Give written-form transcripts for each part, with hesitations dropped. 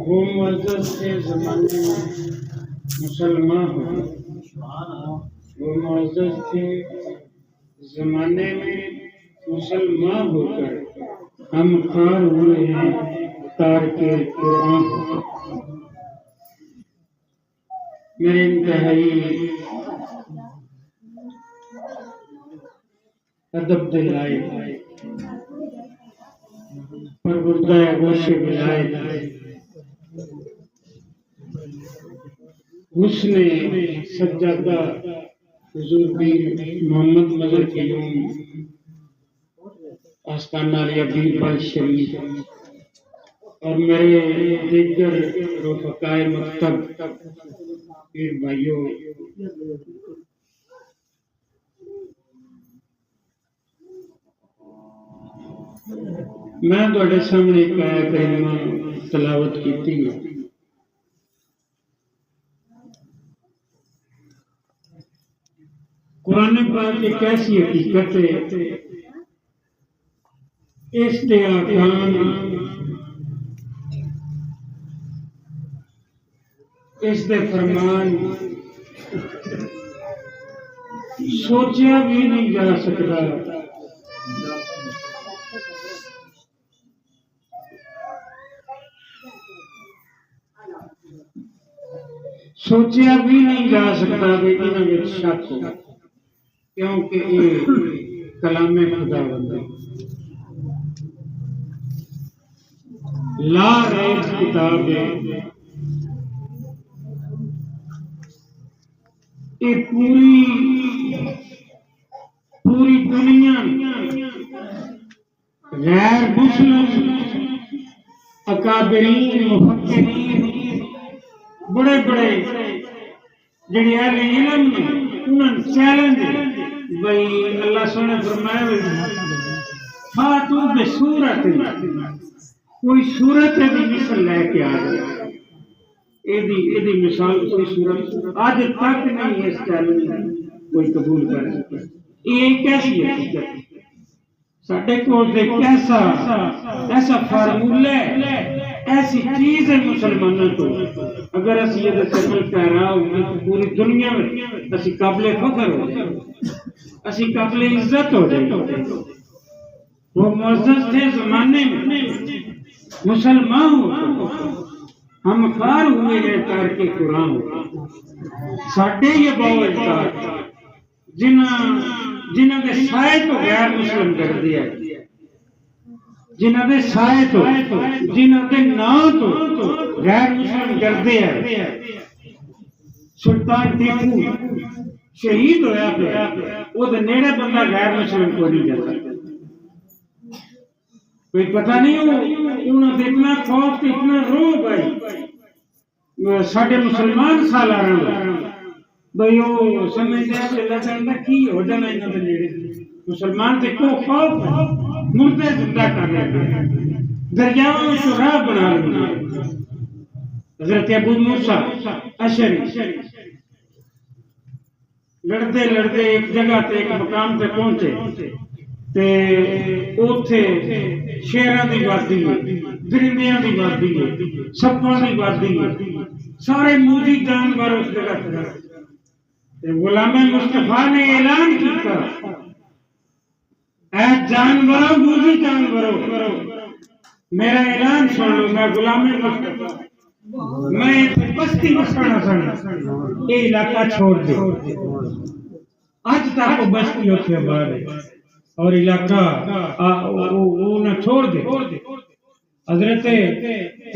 وہ معزز کے زمانے میں مسلمان ہو گئے، وہ معزز کے زمانے میں مسلمان ہو کر ہم خوار ہوئے ہیں تارک قرآن ہو کر۔ میرے انتہائی ادب دلائے پروردہ گوش بلائے حسن سجادہ حضور پیر محمد مظہر قیوم آستانہ علیہ بیربل شریف اور میرے دیگر رفقائے مکتب پیر بھائیوں، میں تواڈے سامنے ایک آیت کریمہ تلاوت کیتی ہے۔ قرآن پاک ایک ایسی حقیقت ہے، اس دے احکام، اس دے فرمان سوچیا بھی نہیں جا سکتا، سوچیا بھی نہیں جا سکتا کہ انہاں وچ شک ہو، کیونکہ یہ کلام خدا ہے، لا ریب کتاب ہے۔ یہ پوری دنیا غیر مسلم اکابرین مفکرین بڑے بڑے جڑے اہل علم نے انہوں چیلنج بھئی اللہ سونے فرمایا فاتو بسورت، کوئی صورت دی مثال لے کے آ جائے، ایدی مثال کوئی صورت آج تک نہیں اس چیلنج کوئی قبول کر سکتا۔ یہ کیسی حقیقت ہے؟ ساڈے کول ایسا فارمولہ ہے، ایسی چیز ہے مسلمانوں کو، اگر اسی یہ عمل پیرا ہوگی تو پوری دنیا میں اسی قابل فخر ہو جائے، اسی قابل عزت ہو جائے۔ وہ معزز تھے زمانے میں مسلمان ہو، ہم خوار ہوئے ہیں تارک قرآن ہو۔ ساڈے یہ باوجدار جنہاں دے سائے تو غیر مسلم کر دیا، جنہاں دے سائے تو جنہاں دے نام تو غیر مسلم کر دیا۔ سلطان ٹیپو شہید ہویا پیا، وہ دے نیڑے بندہ غیر مسلم کو نہیں جاتا، کوئی پتہ نہیں انہوں نے اتنا خوف اتنا روب ہے ساڈے مسلمان سالاروں بھئی وہ سمجھتے ہیں کہ اللہ تعالیٰ کی ہو جانا انہوں نے نیڑے مسلمان تے کو خوف ہے، مردے زندہ کر رہے دریاؤں کو راہ بنا رہے۔ حضرت ابو موسیٰ اشعری لڑتے لڑتے ایک جگہ تے ایک مقام تے پہنچے تے اوتھے شیراں دی وادی ہے، درندیاں دی وادی ہے، سپاں دی وادی ہے، سارے موذی جانور اس جگہ تے غلام مصطفیٰ نے اعلان کیتا، اے جانوروں موذی جانوروں میرا اعلان سن لو، میں غلام مصطفیٰ میں بستی بسانا سن، یہ علاقہ چھوڑ دے۔ آج تک وہ بستی ہوتے آباد ہے اور علاقہ وہ نہ چھوڑ دے۔ حضرت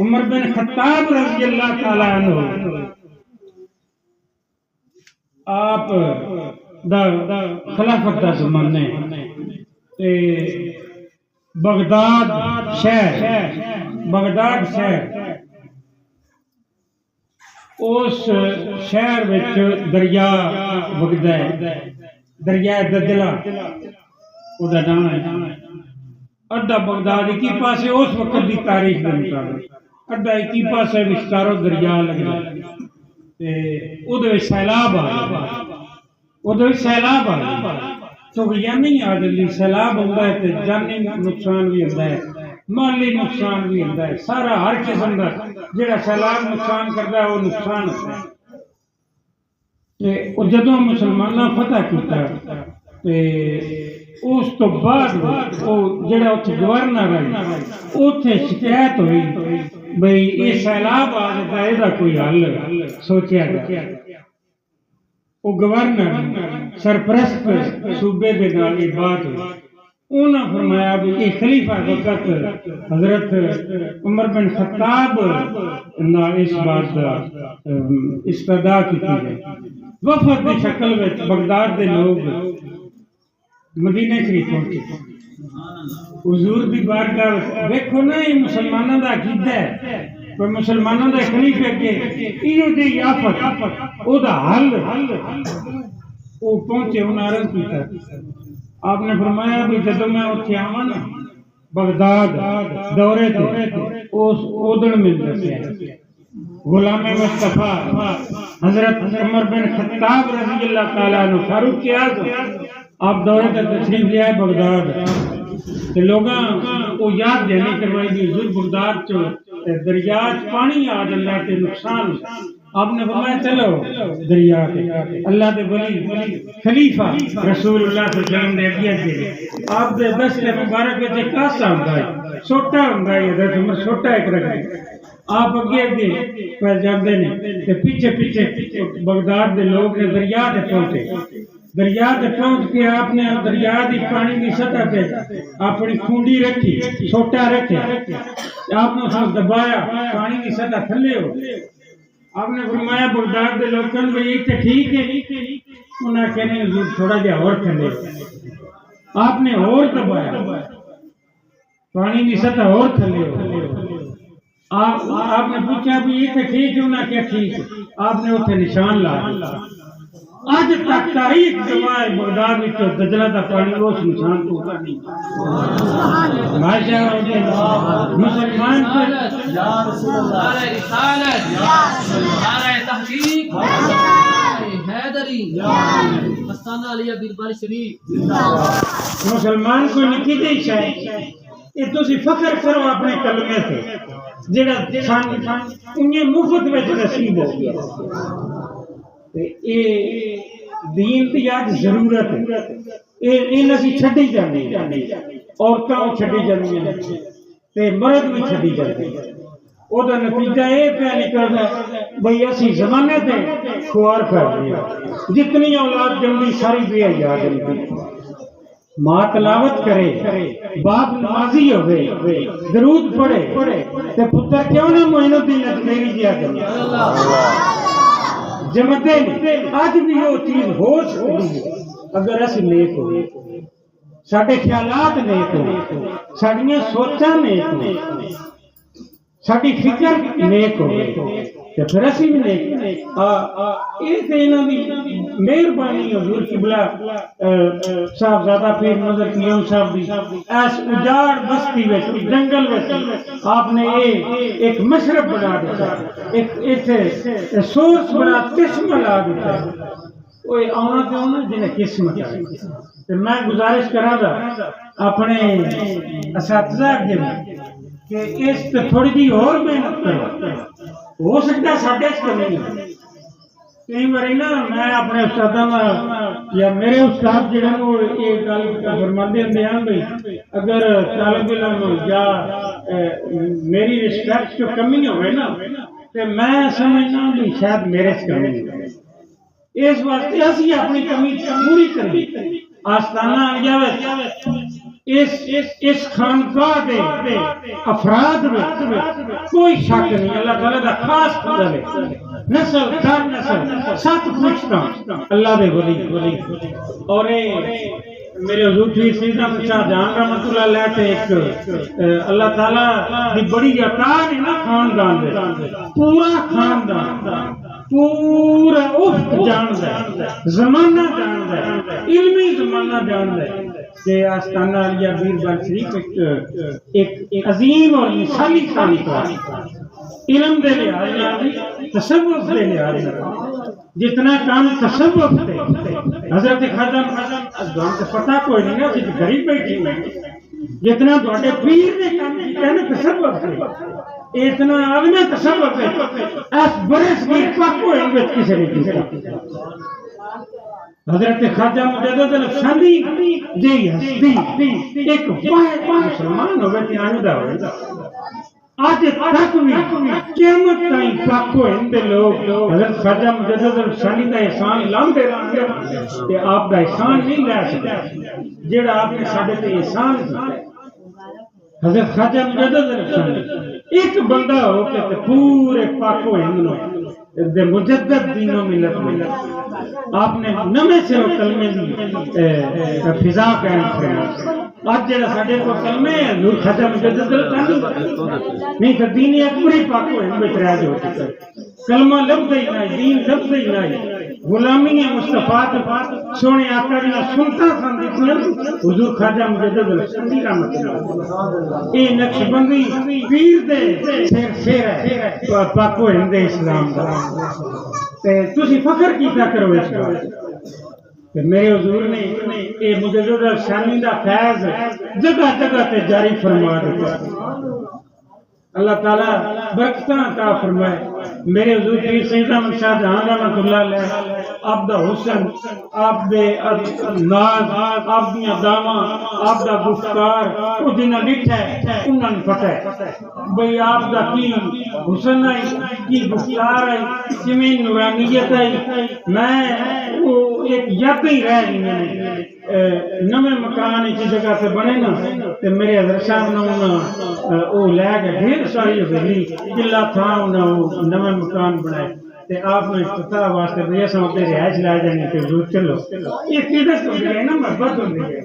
عمر بن خطاب رضی اللہ تعالیٰ عنہ آپ دا خلافت دا زمانے بغداد شہر اس شہر وچ دریا وگدا ہے، دریا دجلہ او دا نام ہے۔ ادھا بغداد کی پاسے اس وقت دی تاریخ دے مطابق، ادھا ایک پاسے وچکارو دریا لگدا تے او دے سیلاب آ تو نہیں آ جلدی سیلاب ہوندا ہے تے جانی نقصان بھی ہوندا ہے مالی نقصان بھی ہوتا ہے، سارا ہر قسم کا جڑا سیلاب نقصان کرتا ہے وہ نقصان ہوتا ہے۔ جدو مسلمانوں فتح کیتا اس تو بعد جڑا گورنر ہے اتنے شکایت ہوئی بھئی یہ سیلاب آ جاتا ہے، یہ کوئی حل سوچا گیا۔ وہ گورنر سرپرست صوبے کے نال یہ بات ہوئی، انہوں نے فرمایا بھی یہ خلیفہ وقت حضرت عمر بن خطاب نال اس بات کا استدعا کی ہے۔ وفد کی شکل میں بغداد کے لوگ مدینہ شریف پہنچے، حضور دی بارگاہ دیکھو نا، یہ مسلمانوں کا عقیدہ ہے، کوئی مسلمانوں کا خلیفہ کے یہ دی آفت او دا حل وہ پہنچے، انہوں نے عرض کیتا۔ آپ نے فرمایا بھی جب میں اتنے آواں نا بغداد دورے تھے اس اودن میں دسیا غلام مصطفیٰ حضرت عمر بن خطاب رضی اللہ تعالیٰ عنہ فاروق اعظم آپ دورے تک تشریف لے آئے بغداد، تو لوگاں وہ یاد دہانی کروائی بھی حضور بغداد چو دریا پانی آ جاتا ہے نقصان۔ آپ نے فرمایا چلو دریا کے اللہ دے ولی خلیفہ رسول اللہ صلی اللہ علیہ وسلم نے اگیا دے آپ دے دست مبارک وچ کاسا ہوندا ہے، چھوٹا ہوندا ہے، حضرت عمر چھوٹا ایک رکھ آپ اگے اگے پہ جاندے نے تے پیچھے پیچھے بغداد دے لوگ نے دریا تے پہنچے۔ دریا تے پہنچ کے آپ نے دریا دی پانی کی سطح پہ اپنی کھونڈی رکھی، چھوٹا رکھا، آپ نے اس کو دبایا، پانی کی سطح تھلے ہو۔ آپ نے فرمایا بغداد دے لوگوں نے یہ تے ٹھیک ہے، انہوں نے کہنے حضور تھوڑا جہا اور تھلے، آپ نے اور دبایا، پانی کی سطح اور تھلے ہو۔ آپ نے پوچھا بھی یہ تے ٹھیک ہے، انہوں نے کہا ٹھیک ہے، آپ نے اتنے نشان لا دیا۔ آج تک تاریخ گواہ ہے بغداد میں تو دجلہ دا پانی اس نشان کو ہوتا نہیں۔ ماشاء اللہ مسلمان کو یا رسول اللہ رسالت نعرہ تحقیق حیدری مستانہ علیہ بیربل شریف مسلمان کو لکھی دی شاید یہ تسی فخر کرو اپنے کلمے سے جڑا انہیں مفت میں نصیب ہو گیا۔ یہ دین کی یاد ضرورت ہے، یہ نسی چھڈی جاندی عورتاں چھڈی جاندیاں تے مرد بھی چھڈی جاندے، او دا نتیجہ یہ پہ نکلدا بھئی اسی زمانے تے خوار کر دیا، جتنی اولاد جلدی ساری بے حیا جلدی، ماں تلاوت کرے، باپ نمازی ہوئے، درود پڑھے تے پتر کیوں نہ معین الدین اجمیری جیا کرے جمدے آج بھی وہ چیز ہو سکتی ہے اگر اسی نیک ہو، ساڈے خیالات نیک ہو، ساڈیاں سوچاں نیک ہو، ساڈی فکر نیک ہو تے پھر اسی بھی نیک۔ یہ تے انہاں دی مہربانی حضور قبلہ صاحبزادہ پیر نظر قیوم صاحب دی اس اجاڑ بستی وچ جنگل وچ آپ نے ایک مشرب بنا دیا، ایک سورس بنا قسم لا دیا، کوئی آنا تے ہونا جنہیں قسمت ہے۔ میں گزارش کراں گا اپنے اساتذہ کے کہ اس تے تھوڑی جی اور محنت کرو، ہو سکتا ساڈے اس کمی نہیں۔ کئی باری نا میں اپنے استاداں یا میرے استاد جڑے نے یہ گل فرماندے ہوندے ہیں بھئی اگر طالب علم یا میری رسپیکٹ جو کمی ہوئے نا تو میں سمجھنا بھی شاید میرے سے کمی نہیں، اس واسطے اسی اپنی کمی پوری کریں۔ آستانہ آلیہ اس خانقاہ دے افراد میں کوئی شک نہیں، اللہ تعالیٰ دا خاص فضل ہے، نسل در نسل سات پوچھتا اللہ دے ولی۔ اور میرے حضور پیر سیدنا شاہ جہاں رحمۃ اللہ علیہ تے ایک اللہ تعالیٰ دی بڑی عطا ہے نا خاندان دے، پورا خاندان پورا افق جاندا ہے، زمانہ جاندا ہے، علمی زمانہ جاندا ہے کہ آستانہ علیہ بیربل شریف ایک عظیم اور مثالی خانقاہ، علم دے لحاظ سے، تصوف دے لحاظ سے، جتنا کام تصوف سے حضرت خادم تو پتہ کوئی نہیں نا، غریب بیٹھی ہوئی جتنا تواڈے پیر نے کام کیتا نا تصوف ہے اتنا آدمی تصوف ہے اس برس کی پاک ہوئے وچ کسے نے کیتا حضرت خواجہ مجدد الفسانی جی ہستی ایک واحد مسلمان ہوئے تے آندا ہوئے آج تک بھی قیامت تائیں پاک ہوئے اندے لوگ حضرت خواجہ مجدد الفسانی دا احسان لاندے رہندے تے آپ دا احسان نہیں لے سکتے جیڑا آپ نے ساڈے تے احسان کیتا ہے حضرت خواجہ مجدد الفسانی ایک بندہ ہو کے تے پورے پاک ہوئے اندے مجدد دینوں ملت ملت آپ نے نمے سے کلمے دی فضا قائم فرمائی آج جڑا ساڈے کو کلمے حضور خواجہ مجدد الفسانی نہیں تو دین اکبری پاک ہوئے ان بچ رہ جو کلمہ لفظ ہی نہیں دین لفظ ہی نہیں غلامی مصطفیٰ سونے آقا جی سنتا سن حضور خواجہ مجدد الفسانی رحمۃ اللہ اے نقش بندی پیر دے سیر ہے پاک ہوئے دے اسلام دا تے تسی فخر کیتا کرو اس گل کہ میرے حضور نے اے مجدد الفسانی دا فیض جگہ جگہ تے جاری فرما دیا اللہ تعالیٰ برکتاں عطا فرمائے میرے حضور پیر سید احمد شاہ جہاں رحمۃ اللہ علیہ آپ دا حسن آپ دے ناز آپ دیاں داواں آپ دا گفتار او جنہاں ڈٹھا ہے انہاں نوں پتہ ہے بھئی آپ دا کی حسن ہے کی گفتار ہے کیویں نورانیت ہے میں وہ ایک یاد ہی رہ گئی نویں مکان کی جگہ سے بنے نا تے میرے حضرت صاحب نے او لے کے ڈھیر ساری حویلی قلعہ تھا انہاں نویں مکان بنائے تے آپ نے پتہ واسطے بھئی اساں تے رہائش لا جانی تے حضور چلو یہ قیدت ہوندی ہے نا محبت ہوندی ہے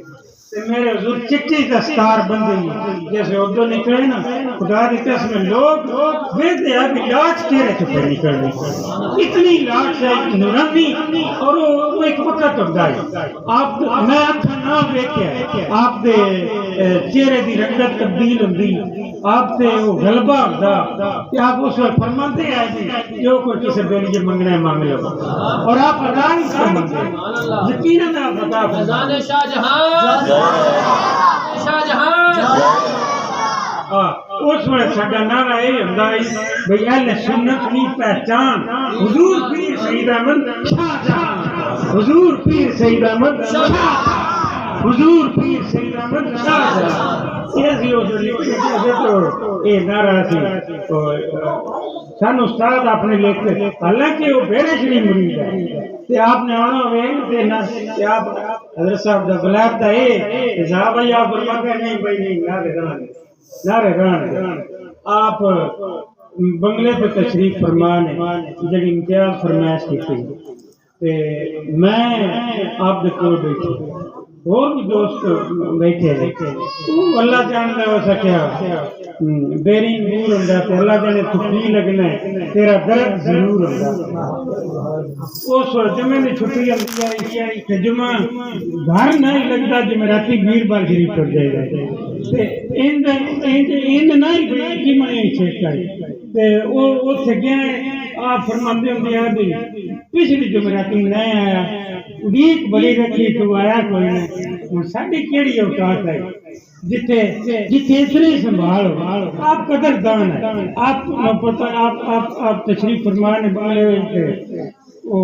تے میرے حضور چٹی دستار بندی جیسے اردو نکلے نا خدا دی قسم لوگ ویدے اب لاٹ چہرے چھپے نکل گئی اتنی لاٹ ہے نورانی اور وہ ایک وقت ہوتا ہے آپ میں اکھاں نہ ویکھیا آپ دے چہرے دی رنگت تبدیل ہوندی آپ تے وہ غلبہ ہوندا کہ آپ اس وقت فرماندے ہیں جی جو کوئی کسی دل یہ منگنا ہے مانگ لو اور آپ ادا نہیں فرماندے یقیناً آپ ادا فیضان شاہ جہاں شاہ جہاں اس وقت ساڈا نعرہ یہ ہوندا ہے بھئی اہل سنت کی پہچان حضور پیر سید احمد شاہ جہاں حضور پیر سید احمد شاہ جہاں حضور پیر سید احمد شاہ جہاں یہ نعرہ سی سن استاد اپنے لکھتے حالانکہ وہ بہرے شریف مرید ہے تے آپ نے آنا ہوئے تے آپ حضرت صاحب دا بلاک دا اے صاحب یا فرما کر نہیں بھائی نہیں نعرے گان آپ بنگلے پہ تشریف فرمانے جڑی امتیاز فرمائش کی تھی تے میں آپ دے کول بیٹھی اور بھی دوست بیٹھے وہ اللہ جانتا ہو سکیا بیری نور ہوندا تے اللہ جانے چھٹی لگنا ہے تیرا درد ضرور ہوندا اس جمعے دی چھٹی آئی تے جمعہ گھر نہیں لگتا جمعراتی بیر بار شریف پڑ جائے گا تے این نہیں کی میں چیک کر تے او اوتھے گیا آپ فرماندے ہوندے ہیں بھی پچھلی جمعراتی نہیں آیا اڑیک بڑی رکھی تو آیا کوئی نہیں ساڈی کیڑی اوقات ہے جتھے اتنے سنبھال آپ قدر دان ہے آپ پتہ آپ تشریف فرمانے والے ہوئے او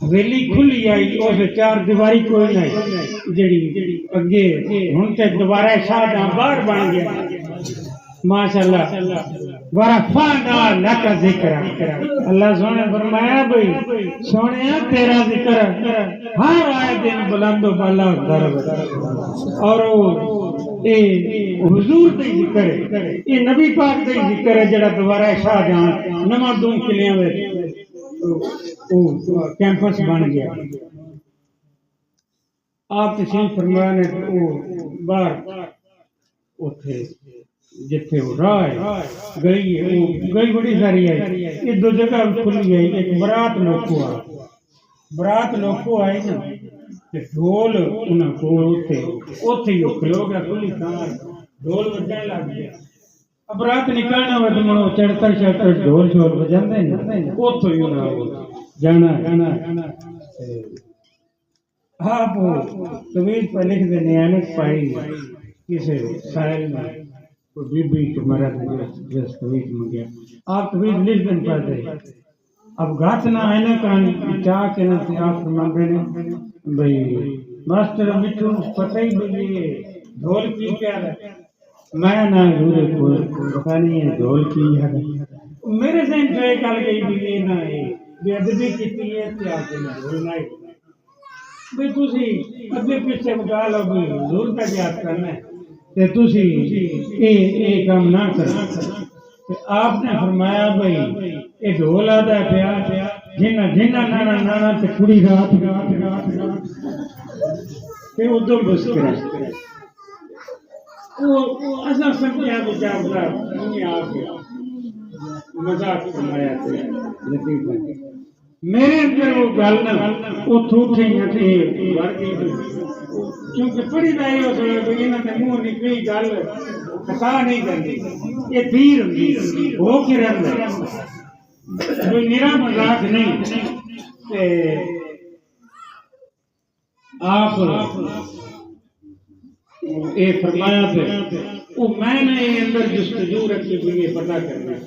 حویلی کھلی آئی اس چار دیواری کوئی نہیں جڑی اگے ہن تے دوبارہ شاہ جہاں باہر بن گیا ماشاءاللہ ورفعنا لک ذکر اللہ سونے فرمایا بھئی سونے تیرا ذکر ہر آئے دن بلند و بالا ہوتا اور اے حضور دے ذکر ہے اے نبی پاک دے ذکر ہے جڑا دوبارہ شاہ جہاں نواں دو قلعے وچ کیمپس بن گیا آپ تشریف فرمانے باہر اوتھے جتھے وہ راہ گئی بڑی ساری ہے یہ دو جگہ کھلی ہے ایک برات لوکو آئے نا ڈھول انہاں کو اوتھے ہی کھلو گیا کھلی تھا ڈھول بجنے لگ گیا اب رات نکلنا ہوا تو منو چڑھتا ڈھول شور بجاندے نا اوتھے ہی انہاں جانا آپ طویل پر لکھ دینے آنک پائی کسی سائل میں کوئی بی بی کے مرد جس طویل میں گیا آپ طویل لکھ دن پر دے اب گھات نہ آئینے کان چاہ کے نہ تھی آپ مانگے نے بھئی ماسٹر مٹھو پتہ ہی بھی ڈھول کی کیا ہے میں نہ گھورے کوئی پتہ نہیں ہے ڈھول کی ہے میرے سے انٹرے کال گئی بھی یہ نہ ہے بے ادبی کیتی ہے کیا کہ ڈھول نہ ہے بھئی تسی اگلے پیچھے بتا لو بھی حضور کا یاد کرنا ہے کہ تسی اے کام نہ کرنا آپ نے فرمایا بھئی اے ڈھول آدھا پیا جنہ نانا نانا تے کڑی رات تے ادھر بس کرا وہ ایسا سمجھا بچا بلا نہیں آ گیا مذاق فرمایا تے لطیف میرے اندر وہ گل نہ وہ تھوٹے تھے کیونکہ پڑھی رہی ہو سکے تو انہوں نے منہ نکلی گل خطا نہیں کرتی یہ تیر ہو کے رہتا کوئی میرا مذاق نہیں آپ یہ فرمایا پہ وہ میں نے اندر جستجو رکھی بھی یہ پتہ کرنا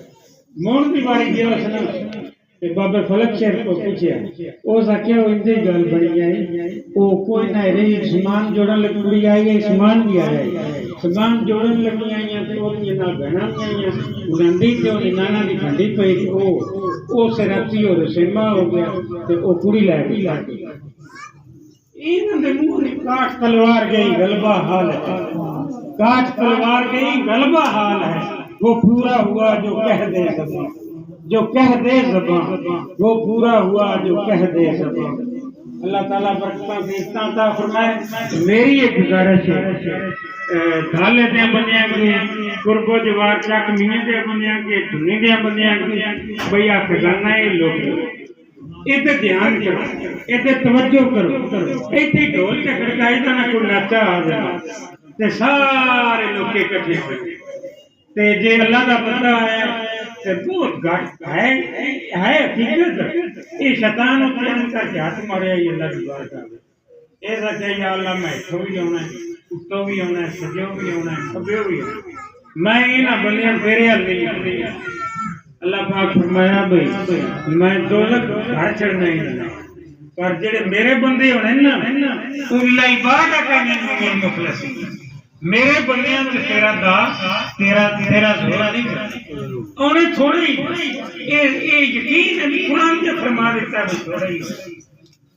موڑ کی باری گیا سنا بابا فلک شہر کو پوچھیا او سکیا وہ اندھی گل بڑی آئی وہ کوئی نہ رہی سامان جوڑن لگ پڑی آئی ہے سامان بھی آ رہا ہے سامان جوڑن لگی آئی ہیں تو وہ نہ بہنا بھی آئی ہیں گندی تے وہ نانا دی کھنڈی پئی او سے راتی اور سیما ہو گیا تے او کڑی لے گئی انہاں دے منہ نے کاٹ تلوار گئی غلبہ حال ہے کاٹ تلوار گئی غلبہ حال ہے وہ پورا ہوا جو کہہ دے زبان جو کہہ دے زبان وہ پورا ہوا جو کہہ دے زبان اللہ تعالیٰ برکتاں دیکھتا تھا فرمائے میری ایک گزارش ہے دھالے دے بنیاں کے قربو جوار چاک مینے دے بنیاں کے دھنے دے بنیاں کے بھئی آپ خزانہ ہے لوگ ایتے دھیان کرو ایتے توجہ کرو ایتے ڈھول کے کھڑکائی دا نہ کوئی ناچا آ جائے تے سارے لوگ کے کٹھے ہوئے تے جے اللہ دا بندہ ہے تے بہت گھٹ ہے حقیقت یہ شیطان اتنے کر کے ہاتھ مارے یہ اللہ کی بات ہے ایسا کہ یا اللہ میں اتھو بھی ہونا ہے اتھو بھی ہونا ہے سجو بھی ہونا ہے سبیو بھی ہونا ہے میں یہ نہ بنیاں تیرے حل نہیں اللہ پاک فرمایا بھئی میں دوزخ گھر چڑھنا ہی نہیں پر جڑے میرے بندے ہونے نا اللہ عبادت کا نہیں مخلصی میرے بندیاں سے تیرا دا تیرا زورا نہیں کرتا انہیں تھوڑی یہ یقین ہے قرآن نے فرما دیتا ہے تھوڑا ہی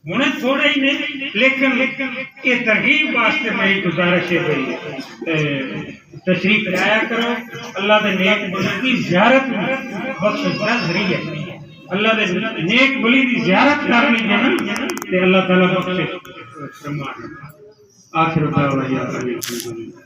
انہیں تھوڑا ہی نہیں لیکن یہ ترغیب واسطے میری گزارش ہے بھئی تشریف لایا کرو اللہ دے نیک بلی کی زیارت بخشش کا ذریعہ اللہ دے نیک بلی کی زیارت کرنی ہے نا کہ اللہ تعالیٰ بخشش فرما آخر دعوانا یا